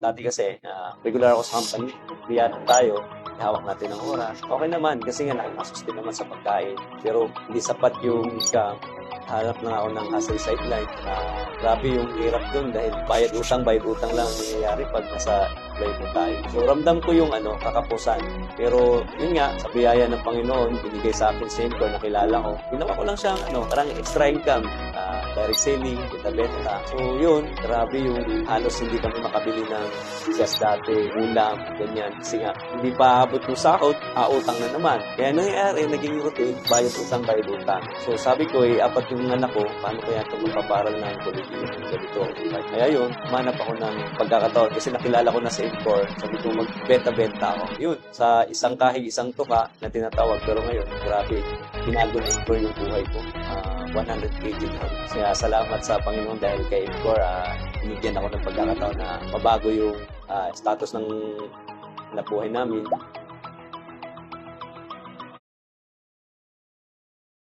Dati kasi, regular ako sa company, biyahe tayo, hawak natin ang oras. Okay naman, kasi nga nakakasus din naman sa pagkain. Pero hindi sapat yung income. Hanap na ako ng hustle sideline. Grabe yung hirap doon dahil bayad utang lang ang nangyayari pag nasa apply mo tayo. So ramdam ko yung kakapusan. Pero yun nga, sa biyaya ng Panginoon, binigay sa akin si Encore na kilala ko. Ginawa ko lang siyang parang extra income. Direct selling, benta-benta. So yun, grabe yung halos hindi kami makabili ng gas dati, ulam, ganyan. Kasi nga, hindi pa abot yung sahod, utang na naman. Kaya nangyayari, naging routine, bayad utang. So sabi ko, apat yung anak ko, paano kaya ito magpaparal ng kolehiyo ng ganito? Kaya yun, manap ako ng pagkakataon kasi nakilala ko na sa Encore. Sabi ko, magbenta-benta ako. Yun, sa isang kahig, isang tuka na tinatawag. Pero ngayon, grabe, binago na Encore yung buhay ko. 180 down. Kaya salamat sa Panginoon dahil kay Encore, binigyan ako ng pagkakataon na mabago yung status ng buhay namin.